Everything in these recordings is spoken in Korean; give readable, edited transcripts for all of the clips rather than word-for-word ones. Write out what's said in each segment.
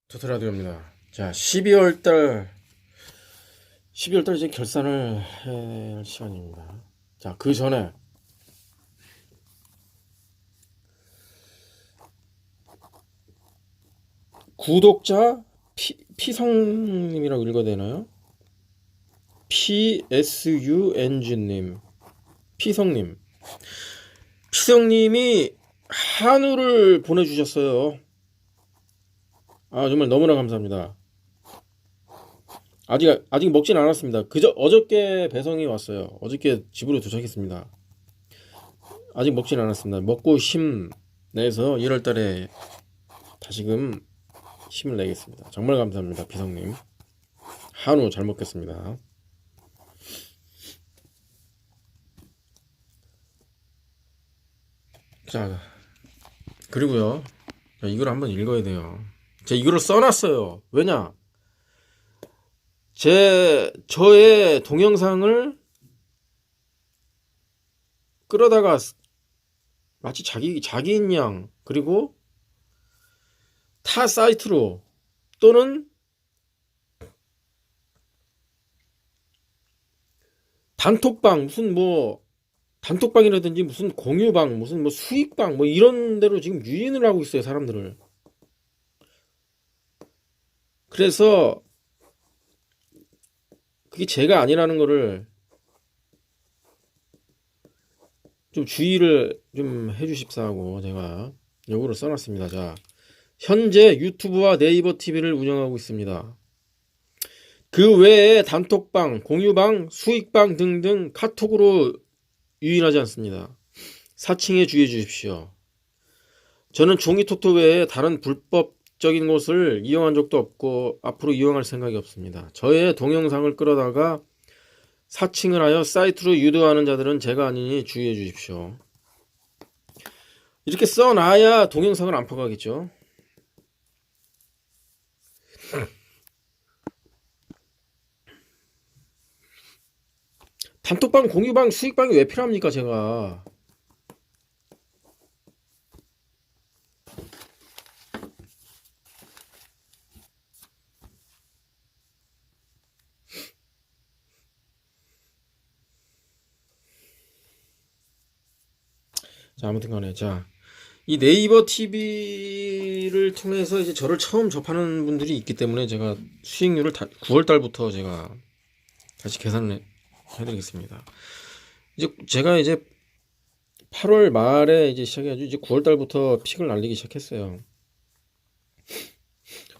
토토라디오입니다. 자, 12월달 이제 결산을 할 시간입니다. 자, 그 전에 구독자 피성님이라고 읽어야 되나요? PSUNG님, 피성님이 한우를 보내주셨어요. 아, 정말 너무나 감사합니다. 아직 먹진 않았습니다. 어저께 배송이 왔어요. 어저께 집으로 도착했습니다. 아직 먹진 않았습니다. 먹고 힘 내서 1월 달에 다시금 힘을 내겠습니다. 정말 감사합니다, 비성님. 한우 잘 먹겠습니다. 자, 그리고요. 자, 이걸 한번 읽어야 돼요. 제가 이거를 써놨어요. 왜냐? 저의 동영상을 끌어다가 마치 자기인 양, 그리고 타 사이트로 또는 단톡방, 단톡방이라든지 무슨 공유방, 무슨 수익방, 이런 데로 지금 유인을 하고 있어요, 사람들을. 그래서 그게 제가 아니라는 거를 좀 주의를 좀 해주십사 하고 제가 요거를 써놨습니다. 자, 현재 유튜브와 네이버 TV를 운영하고 있습니다. 그 외에 단톡방, 공유방, 수익방 등등 카톡으로 유인하지 않습니다. 사칭에 주의해 주십시오. 저는 종이토토 외에 다른 불법적인 곳을 이용한 적도 없고 앞으로 이용할 생각이 없습니다. 저의 동영상을 끌어다가 사칭을 하여 사이트로 유도하는 자들은 제가 아니니 주의해 주십시오. 이렇게 써놔야 동영상을 안 퍼가겠죠. 단톡방, 공유방, 수익방이 왜 필요합니까, 제가? 자, 아무튼 간에, 자, 이 네이버 TV를 통해서 이제 저를 처음 접하는 분들이 있기 때문에 제가 수익률을 9월달부터 제가 다시 계산을 해드리겠습니다. 제가 8월 말에 시작해가지고 이제 9월달부터 픽을 날리기 시작했어요.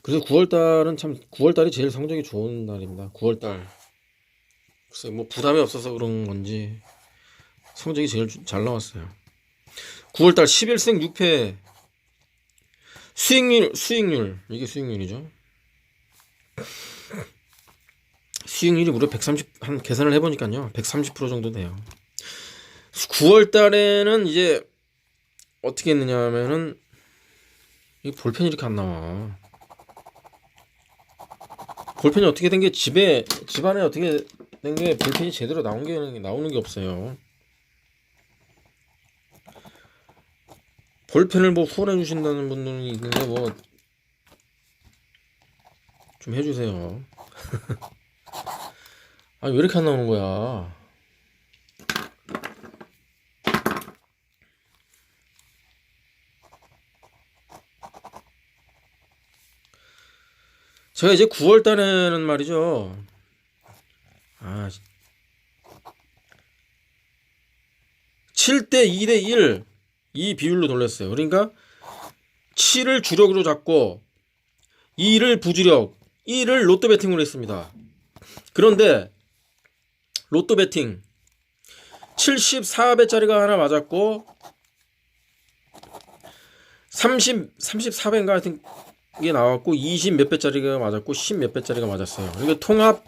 그래서 9월달이 제일 성적이 좋은 달입니다. 9월달. 글쎄, 부담이 없어서 그런 건지 성적이 제일 잘 나왔어요. 9월달 11승 6패. 수익률. 이게 수익률이죠. 수익률이 무려 130, 계산을 해보니까요. 130% 정도 돼요. 9월달에는 이제 어떻게 했느냐 하면은, 이 볼펜이 이렇게 안 나와. 볼펜이 어떻게 된 게 집안에 어떻게 된 게 볼펜이 제대로 나오는 게 없어요. 볼펜을 후원해 주신다는 분들은 있는데 좀 해주세요. 아니, 왜 이렇게 안 나오는 거야? 제가 이제 9월 달에는 말이죠. 7대 2대 1 이 비율로 돌렸어요. 그러니까 7을 주력으로 잡고 2를 부주력, 1을 로또 배팅으로 했습니다. 그런데 로또 배팅 74배짜리가 하나 맞았고 34배인가 하여튼 게 나왔고 20 몇 배짜리가 맞았고 10 몇 배짜리가 맞았어요. 그러니까 통합해서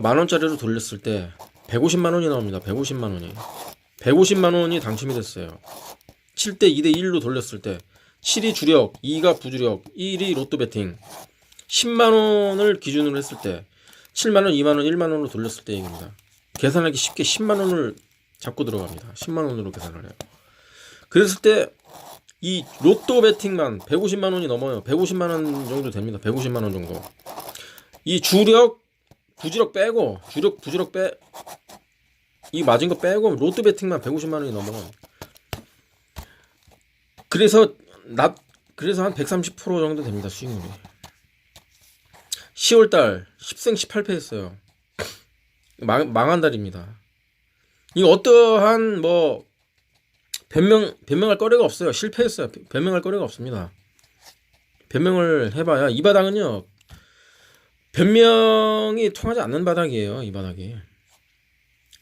만원짜리로 돌렸을 때 150만원이 나옵니다. 150만원이 당첨이 됐어요. 7대 2대 1로 돌렸을 때 7이 주력, 2가 부주력, 1이 로또 배팅 10만원을 기준으로 했을 때 7만원, 2만원, 1만원으로 돌렸을 때 얘기입니다. 계산하기 쉽게 10만원을 잡고 들어갑니다. 10만원으로 계산을 해요. 그랬을 때 이 로또 베팅만 150만 원이 넘어요. 150만 원 정도 됩니다. 150만 원 정도. 이 주력, 부주력 빼고, 주력, 부주력 이 맞은 거 빼고 로또 베팅만 150만 원이 넘어. 그래서 그래서 한 130% 정도 됩니다. 수익률이. 10월달 10생 18패 했어요. 망한 달입니다. 이거 어떠한 뭐 변명할 거리가 없어요. 실패했어요. 변명할 거리가 없습니다. 변명을 해봐야 이 바닥은요, 변명이 통하지 않는 바닥이에요. 이 바닥이.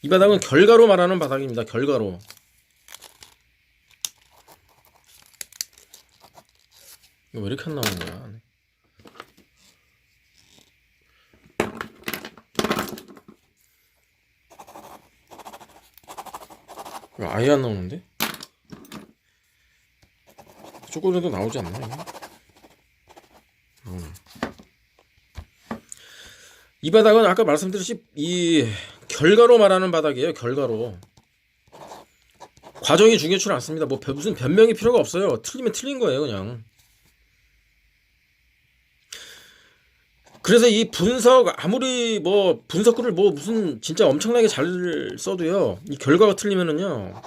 이 바닥은 결과로 말하는 바닥입니다. 결과로. 이거 왜 이렇게 안 나오는 거야? 이거 아예 안 나오는데? 조금이라도 나오지 않나 이거? 이 바닥은 아까 말씀드렸듯이 이 결과로 말하는 바닥이에요. 결과로. 과정이 중요치 않습니다. 뭐 무슨 변명이 필요가 없어요. 틀리면 틀린 거예요, 그냥. 그래서 이 분석, 아무리 뭐 분석글을 뭐 무슨 진짜 엄청나게 잘 써도요, 이 결과가 틀리면은요,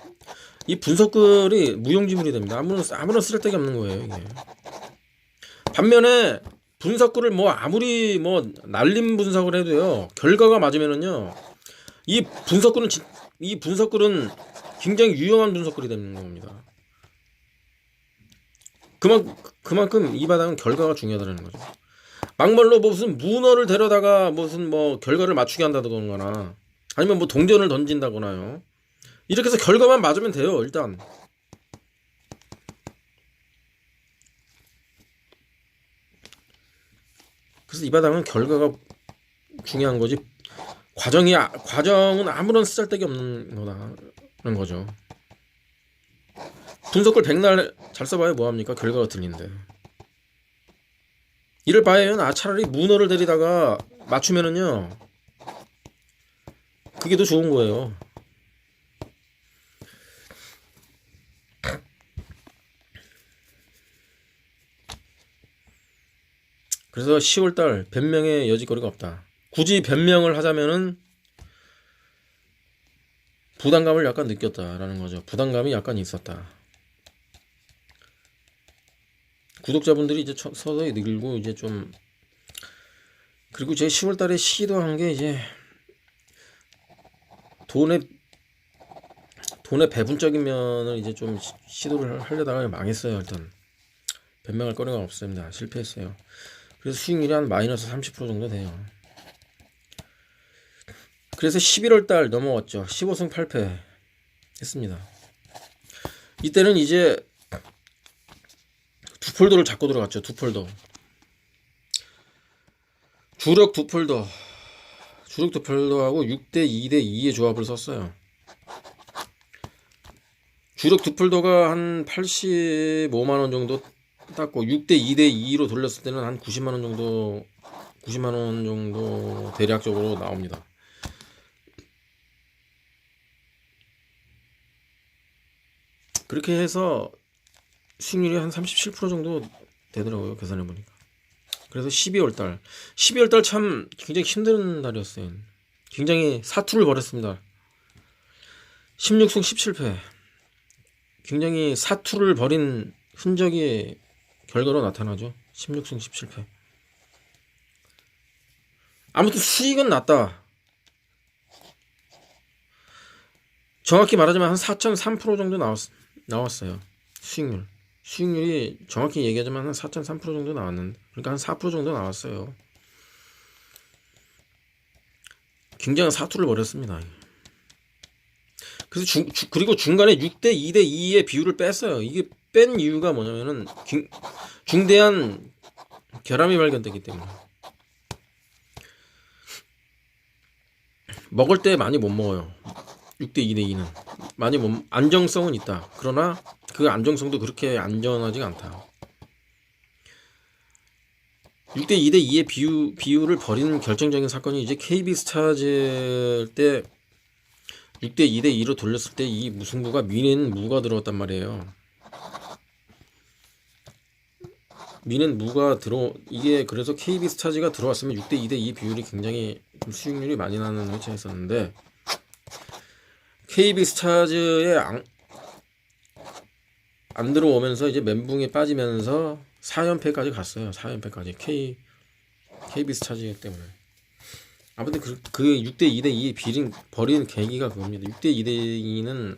이 분석글이 무용지물이 됩니다. 아무런 쓸데기 없는 거예요, 이게. 반면에 분석글을 뭐 아무리 뭐 날림 분석을 해도요, 결과가 맞으면은요, 이 분석글은 굉장히 유용한 분석글이 되는 겁니다. 그만큼 이 바닥은 결과가 중요하다는 거죠. 막말로 뭐 무슨 문어를 데려다가 무슨 뭐 결과를 맞추게 한다거나 아니면 뭐 동전을 던진다거나요. 이렇게 해서 결과만 맞으면 돼요, 일단. 그래서 이 바닥은 결과가 중요한 거지. 과정은 아무런 쓰잘데기 없는 거다는 거죠. 분석글 백날 잘 써봐야 뭐합니까? 결과가 틀린데. 이럴 바에는 차라리 문어를 데리다가 맞추면은요, 그게 더 좋은 거예요. 그래서 10월달 변명의 여지거리가 없다. 굳이 변명을 하자면은 부담감을 약간 느꼈다라는 거죠. 부담감이 약간 있었다. 구독자분들이 이제 서서히 늘고 이제 좀, 그리고 제가 10월달에 시도한 게 이제 돈의 배분적인 면을 이제 좀 시도를 하려다가 망했어요. 일단 변명할 거리가 없습니다. 실패했어요. 그래서 수익률이 한 마이너스 30% 정도 돼요. 그래서 11월달 넘어왔죠. 15승 8패 했습니다. 이때는 이제 두 폴더를 잡고 들어갔죠. 두 폴더. 주력 두 폴더하고 6대 2대 2의 조합을 썼어요. 주력 두 폴더가 한 85만원 정도 땄고 6대 2대 2로 돌렸을 때는 한 90만원 정도 대략적으로 나옵니다. 그렇게 해서 수익률이 한 37% 정도 되더라고요. 계산해 보니까. 그래서 12월달 참 굉장히 힘든 달이었어요. 굉장히 사투를 벌였습니다. 16승 17패. 굉장히 사투를 벌인 흔적이 결과로 나타나죠. 16승 17패. 아무튼 수익은 났다. 정확히 말하자면 한 4.3% 정도 나왔어요. 수익률이 정확히 얘기하자면 한 4.3% 정도 나왔는데, 그러니까 한 4% 정도 나왔어요. 굉장한 사투를 벌였습니다. 그래서 그리고 중간에 6대 2대 2의 비율을 뺐어요. 이게 뺀 이유가 뭐냐면은 중대한 결함이 발견되기 때문에. 먹을 때 많이 못 먹어요. 6대 2대 2는 많이 안정성은 있다. 그러나 그 안정성도 그렇게 안전하지가 않다. 6대 2대 2의 비율을 벌이는 결정적인 사건이 이제 KB스타즈 때 6대 2대 2로 돌렸을 때 이 무승부가 미는 무가 들어왔단 말이에요. 미는 무가 이게 그래서 KB스타즈가 들어왔으면 6대 2대 2 비율이 굉장히 좀 수익률이 많이 나는 회차였었는데, KB스타즈에 안 들어오면서 이제 멘붕에 빠지면서 4연패까지 갔어요. 4연패까지 KB스타즈 때문에. 아무튼 그 6대 2대 2 버린 계기가 그겁니다. 6대 2대 2는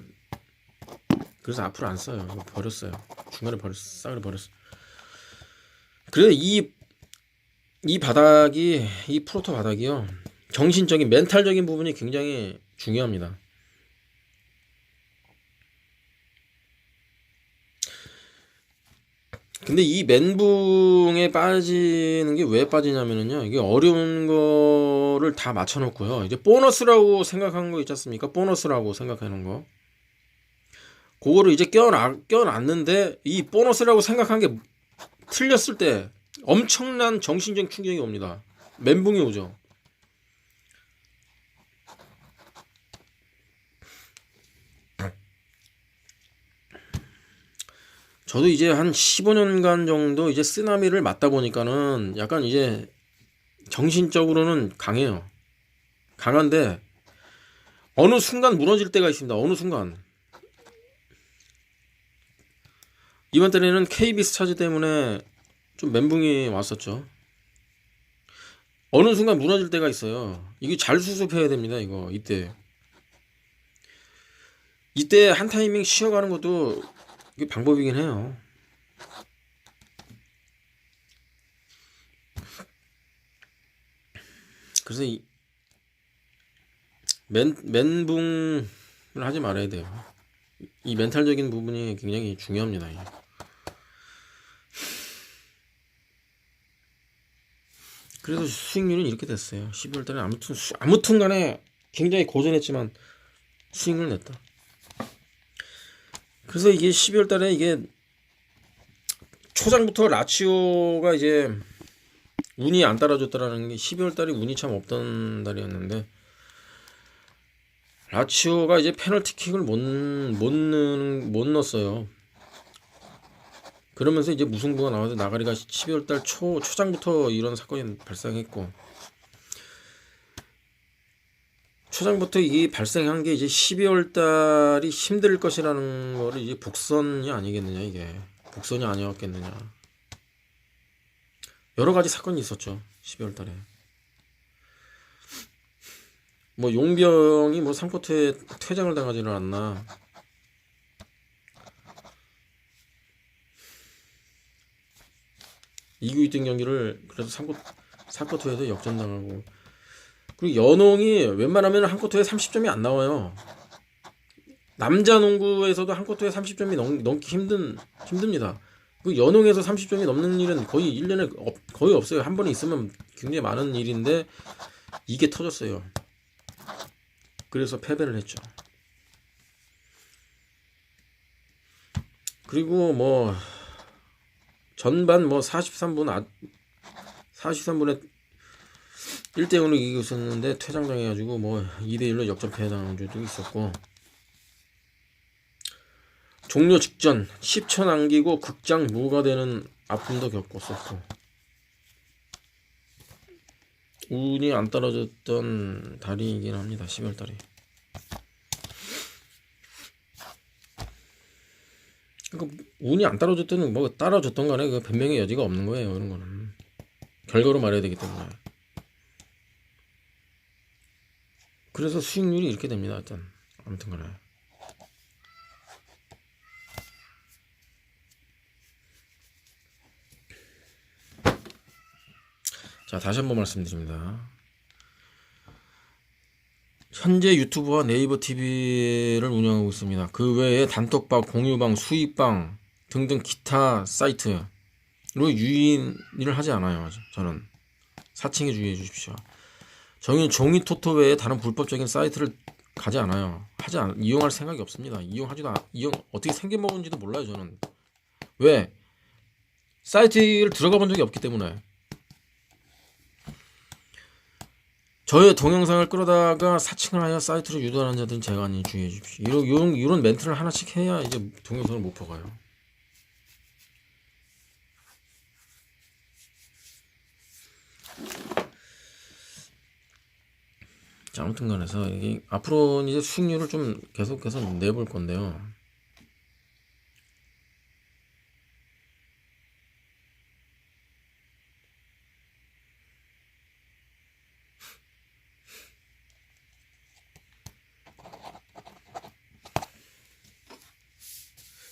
그래서 앞으로 안 써요. 이거 버렸어요. 중간에 싸그리 버렸어. 그래서 이 바닥이, 이 프로토 바닥이요, 정신적인 멘탈적인 부분이 굉장히 중요합니다. 근데 이 멘붕에 빠지는 게 왜 빠지냐면요, 이게 어려운 거를 다 맞춰놓고요, 이제 보너스라고 생각한 거 있지 않습니까? 보너스라고 생각하는 거, 그거를 이제 껴놨는데, 이 보너스라고 생각한 게 틀렸을 때 엄청난 정신적 충격이 옵니다. 멘붕이 오죠. 저도 이제 한 15년간 정도 이제 쓰나미를 맞다 보니까는 약간 이제 정신적으로는 강해요. 강한데 어느 순간 무너질 때가 있습니다. 어느 순간. 이번 달에는 KB스타즈 때문에 좀 멘붕이 왔었죠. 어느 순간 무너질 때가 있어요. 이게 잘 수습해야 됩니다. 이때 한 타이밍 쉬어가는 것도 이게 방법이긴 해요. 그래서 멘붕을 하지 말아야 돼요. 이 멘탈적인 부분이 굉장히 중요합니다. 그래서 수익률은 이렇게 됐어요. 12월 달에 아무튼 간에 굉장히 고전했지만 수익을 냈다. 그래서 이게 12월 달에 이게 초장부터 라치오가 이제 운이 안 따라줬다라는 게, 12월 달이 운이 참 없던 달이었는데, 라치오가 이제 페널티킥을 못 넣었어요. 그러면서 이제 무승부가 나와서 나가리가 12월 달 초장부터 이런 사건이 발생했고, 초장부터 이게 발생한 게 이제 12월 달이 힘들 것이라는 거를 이제 복선이 아니겠느냐, 이게. 복선이 아니었겠느냐. 여러 가지 사건이 있었죠, 12월 달에. 뭐 용병이 뭐 3쿼터에 퇴장을 당하지는 않나. 이구 1등 경기를 그래서 4쿼터에서 역전당하고, 그리고 연홍이 웬만하면 한 쿼터에 30점이 안 나와요. 남자 농구에서도 한 쿼터에 30점이 넘기 힘듭니다. 그 연홍에서 30점이 넘는 일은 거의 1년에 거의 없어요. 한 번에 있으면 굉장히 많은 일인데 이게 터졌어요. 그래서 패배를 했죠. 그리고 뭐 전반 뭐 43분에 1대0으로 이기고 있었는데 퇴장당해가지고 뭐 2대1로 역전패 당한 적도 있었고, 종료 직전 10초 남기고 극장 무가 되는 아픔도 겪었었고, 운이 안 떨어졌던 달이긴 합니다. 12월 달이. 그러니까 운이 안 따라줬든 뭐 따라줬던 간에 그 변명의 여지가 없는 거예요. 이런 거는 결과로 말해야 되기 때문에. 그래서 수익률이 이렇게 됩니다. 일단 아무튼 간에. 자, 다시 한번 말씀드립니다. 현재 유튜브와 네이버 TV를 운영하고 있습니다. 그 외에 단톡방, 공유방, 수익방 등등 기타 사이트로 유인을 하지 않아요. 저는 사칭에 주의해 주십시오. 저희는 종이 토토 외에 다른 불법적인 사이트를 가지 않아요. 이용할 생각이 없습니다. 어떻게 생겨먹은지도 몰라요. 저는. 왜? 사이트를 들어가 본 적이 없기 때문에. 저의 동영상을 끌어다가 사칭을 하여 사이트로 유도하는 자들은 제가 아니 주의해 주십시오. 이런 멘트를 하나씩 해야 이제 동영상을 못 보가요. 자, 아무튼 간에서 이게 앞으로는 이제 수익률을 좀 계속해서 내볼 건데요.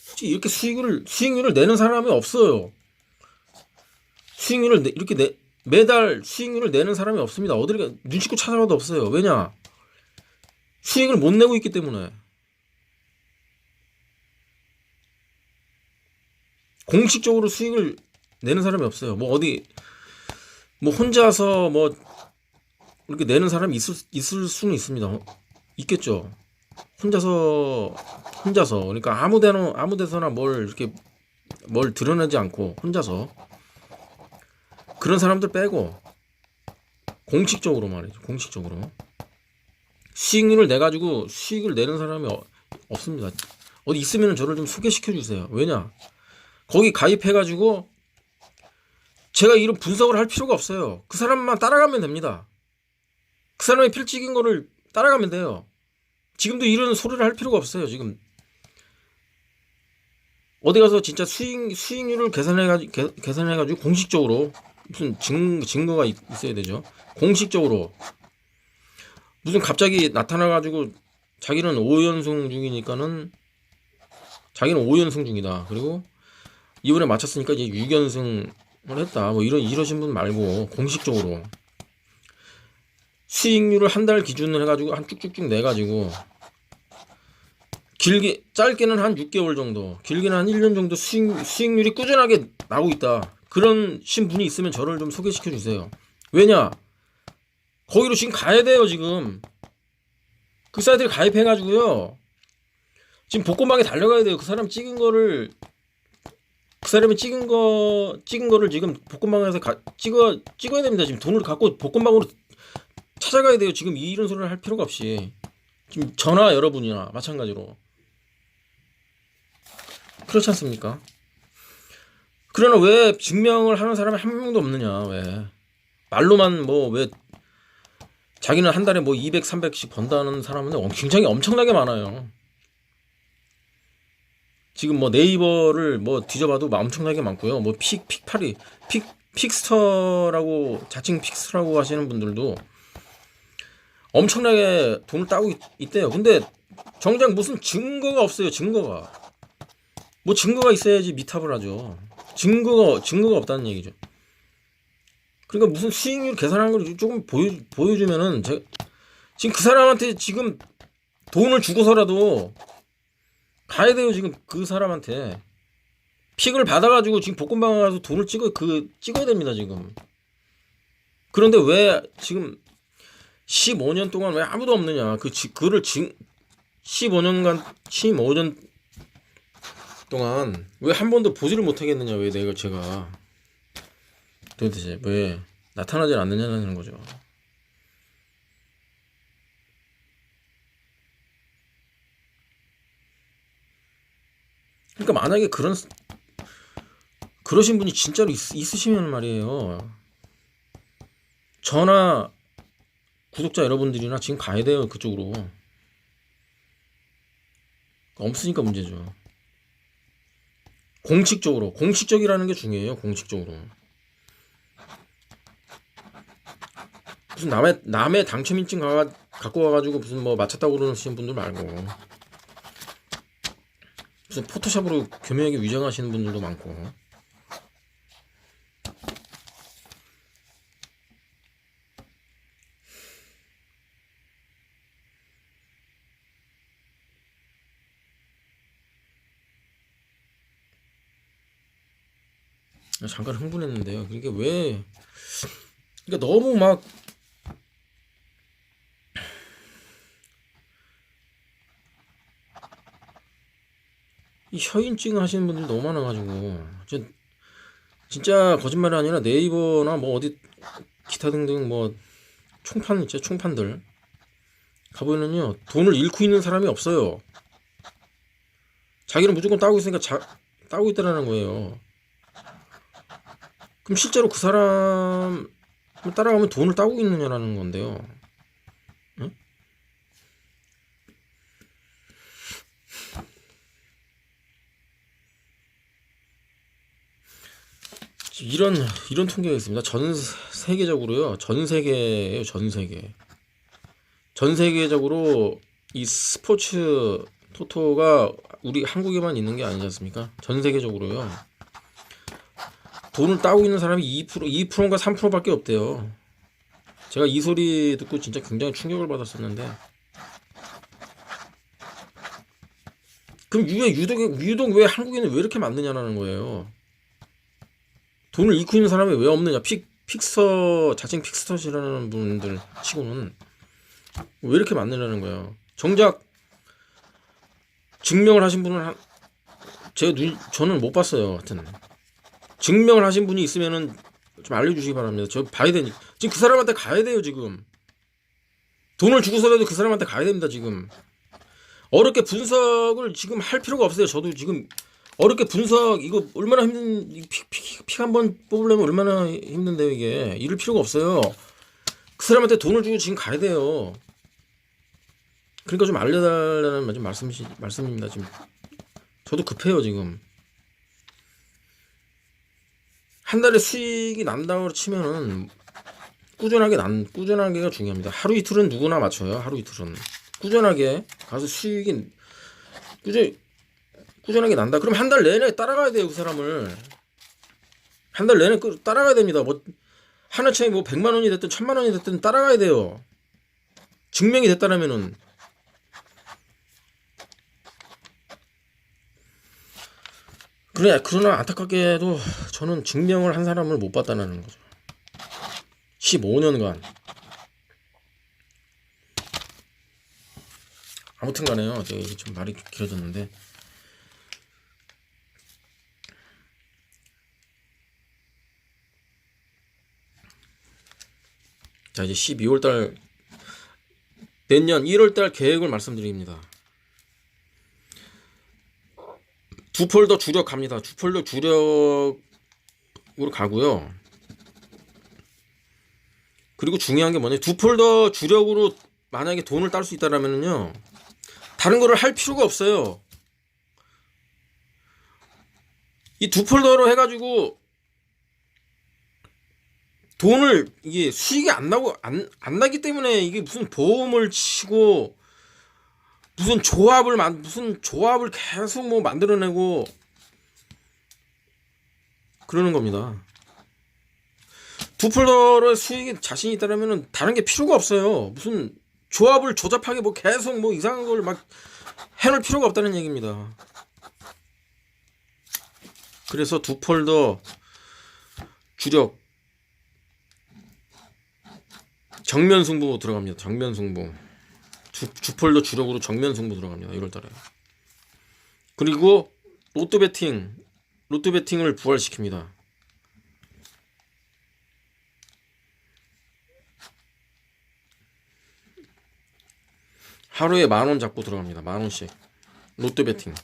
솔직히 이렇게 수익률을 내는 사람이 없어요. 매달 수익률을 내는 사람이 없습니다. 어디를 눈치껏 찾아봐도 없어요. 왜냐? 수익을 못 내고 있기 때문에. 공식적으로 수익을 내는 사람이 없어요. 뭐 어디 뭐 혼자서 뭐 이렇게 내는 사람이 있을 수는 있습니다. 있겠죠. 혼자서 그러니까 아무 데서나 뭘 이렇게 뭘 드러내지 않고 혼자서 그런 사람들 빼고 공식적으로 말이죠. 공식적으로 수익률을 내 가지고 수익을 내는 사람이 없습니다. 어디 있으면 저를 좀 소개시켜 주세요. 왜냐? 거기 가입해 가지고 제가 이런 분석을 할 필요가 없어요. 그 사람만 따라가면 됩니다. 그 사람이 필찍인 거를 따라가면 돼요. 지금도 이런 소리를 할 필요가 없어요. 지금 어디 가서 진짜 수익률을 계산해가지고 공식적으로 무슨 증거가 있어야 되죠. 공식적으로 무슨 갑자기 나타나가지고 자기는 5연승 중이니까는 자기는 5연승 중이다. 그리고 이번에 맞췄으니까 이제 6연승을 했다. 뭐 이러신 분 말고 공식적으로 수익률을 한 달 기준으로 해가지고 한 쭉쭉쭉 내가지고 짧게는 한 6개월 정도, 길게는 한 1년 정도 수익률이 꾸준하게 나오고 있다. 그런 분이 있으면 저를 좀 소개시켜 주세요. 왜냐? 거기로 지금 가야 돼요, 지금. 그 사이트를 가입해가지고요. 지금 복권방에 달려가야 돼요. 그 사람이 찍은 거를 지금 복권방에서 찍어야 됩니다. 지금 돈을 갖고 복권방으로 찾아가야 돼요. 지금 이런 소리를 할 필요가 없이. 지금 저나 여러분이나 마찬가지로. 그렇지 않습니까? 그러나 왜 증명을 하는 사람이 한 명도 없느냐, 왜. 말로만 왜 자기는 한 달에 200, 300씩 번다는 사람은 굉장히 엄청나게 많아요. 지금 네이버를 뒤져봐도 엄청나게 많고요. 픽스터라고, 자칭 픽스터라고 하시는 분들도 엄청나게 돈을 따고 있대요. 근데 정작 무슨 증거가 없어요. 증거가 있어야지 미탑을 하죠. 증거가 없다는 얘기죠. 그러니까 무슨 수익률 계산하는 걸 조금 보여주면은 지금 그 사람한테 지금 돈을 주고서라도 가야 돼요. 지금 그 사람한테 픽을 받아가지고 지금 복권방에 가서 돈을 찍어야 됩니다. 지금. 그런데 왜 지금 15년 동안 왜 아무도 없느냐? 그를 15년 동안 왜 한 번도 보지를 못하겠느냐? 왜 제가 도대체 왜 나타나질 않느냐는 거죠. 그러니까 만약에 그러신 분이 진짜로 있으시면 말이에요. 저나 구독자 여러분들이나 지금 가야 돼요. 그쪽으로. 없으니까 문제죠. 공식적이라는 게 중요해요. 공식적으로. 무슨 남의 당첨인증 갖고 와가지고 무슨 맞췄다고 그러시는 분들 말고, 무슨 포토샵으로 교묘하게 위장하시는 분들도 많고. 잠깐 흥분했는데요. 그러니까 너무 이 혀인증 하시는 분들이 너무 많아가지고, 진짜 거짓말이 아니라 네이버나 어디 기타 등등 총판 있죠. 총판들 가보면요, 돈을 잃고 있는 사람이 없어요. 자기는 무조건 따고 있으니까 따고 있다라는 거예요. 그럼 실제로 그 사람을 따라가면 돈을 따고 있느냐라는 건데요. 응? 이런 통계가 있습니다. 전 세계적으로요. 전 세계예요. 전 세계. 전 세계적으로 이 스포츠 토토가 우리 한국에만 있는 게 아니지 않습니까? 전 세계적으로요. 돈을 따고 있는 사람이 2%인가 3%밖에 없대요. 제가 이 소리 듣고 진짜 굉장히 충격을 받았었는데, 그럼 유독 왜 한국에는 왜 이렇게 많느냐라는 거예요. 돈을 잃고 있는 사람이 왜 없느냐. 자칭 픽스터시라는 분들 치고는 왜 이렇게 많느냐는 거예요. 정작 증명을 하신 분은 저는 못 봤어요. 하여튼 증명을 하신 분이 있으면은 좀 알려주시기 바랍니다. 저 봐야 되니 지금 그 사람한테 가야 돼요. 지금 돈을 주고서라도 그 사람한테 가야 됩니다. 지금 어렵게 분석을 지금 할 필요가 없어요. 저도 지금 어렵게 분석 이거 얼마나 힘든 픽 한 번 뽑으려면 얼마나 힘든데요. 이게 이럴 필요가 없어요. 그 사람한테 돈을 주고 지금 가야 돼요. 그러니까 좀 알려달라는 말씀입니다. 지금 저도 급해요. 지금 한 달에 수익이 난다고 치면은 꾸준하게가 중요합니다. 하루 이틀은 누구나 맞춰요. 하루 이틀은 꾸준하게 가서 수익이 꾸준하게 난다. 그럼 한 달 내내 따라가야 돼요. 그 사람을 한 달 내내 따라가야 됩니다. 뭐 하나 차이 뭐 100만 원이 됐든 1000만 원이 됐든 따라가야 돼요. 증명이 됐다라면은. 그러나 안타깝게도 저는 증명을 한 사람을 못 봤다는 거죠. 15년간. 아무튼 간에요. 제가 이게 좀 말이 길어졌는데. 자, 이제 12월달, 내년 1월달 계획을 말씀드립니다. 2폴더 주력 갑니다. 2폴더 주력으로 가고요. 그리고 중요한 게 뭐냐, 2폴더 주력으로 만약에 돈을 딸 수 있다라면요, 다른 거를 할 필요가 없어요. 이 2폴더로 해가지고 돈을, 이게 수익이 안 나기 때문에 이게 무슨 보험을 치고 무슨 조합을 계속 뭐 만들어내고 그러는 겁니다. 2폴더로의 수익이 자신이 있다면 다른 게 필요가 없어요. 무슨 조합을 조잡하게 뭐 계속 뭐 이상한 걸 막 해놓을 필요가 없다는 얘기입니다. 그래서 2폴더 주력 정면 승부 들어갑니다. 정면 승부. 주폴더 주력으로 정면 승부 들어갑니다. 1월달에. 그리고 로또 배팅을 부활시킵니다. 하루에 10,000원 잡고 들어갑니다. 10,000원씩. 로또 배팅.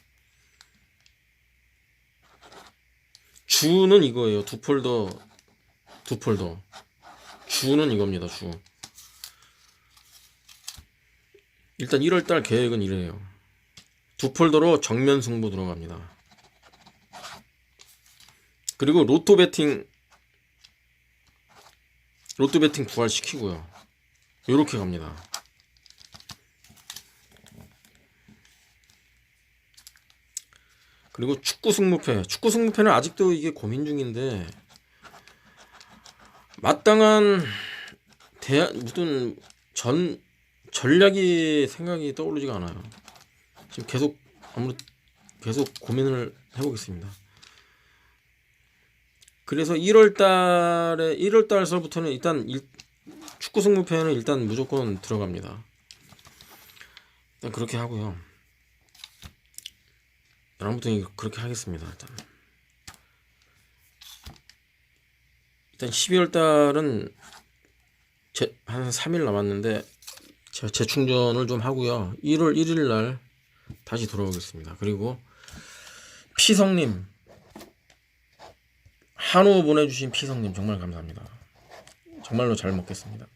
주는 이거예요. 2폴더. 주는 이겁니다. 주. 일단 1월달 계획은 이래요. 2폴더로 정면 승부 들어갑니다. 그리고 로또 배팅 부활시키고요. 요렇게 갑니다. 그리고 축구 승무패는 아직도 이게 고민 중인데, 마땅한 무슨 전략이 생각이 떠오르지가 않아요. 지금 계속 고민을 해보겠습니다. 그래서 1월달서부터는 일단 축구 승무패는 일단 무조건 들어갑니다. 일단 그렇게 하고요. 아무튼 그렇게 하겠습니다. 일단 12월달은 한 3일 남았는데 제가 재충전을 좀 하고요. 1월 1일날 다시 돌아오겠습니다. 그리고 피성님, 한우 보내주신 피성님 정말 감사합니다. 정말로 잘 먹겠습니다.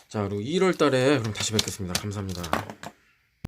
자, 그리고 1월달에 그럼 다시 뵙겠습니다. 감사합니다.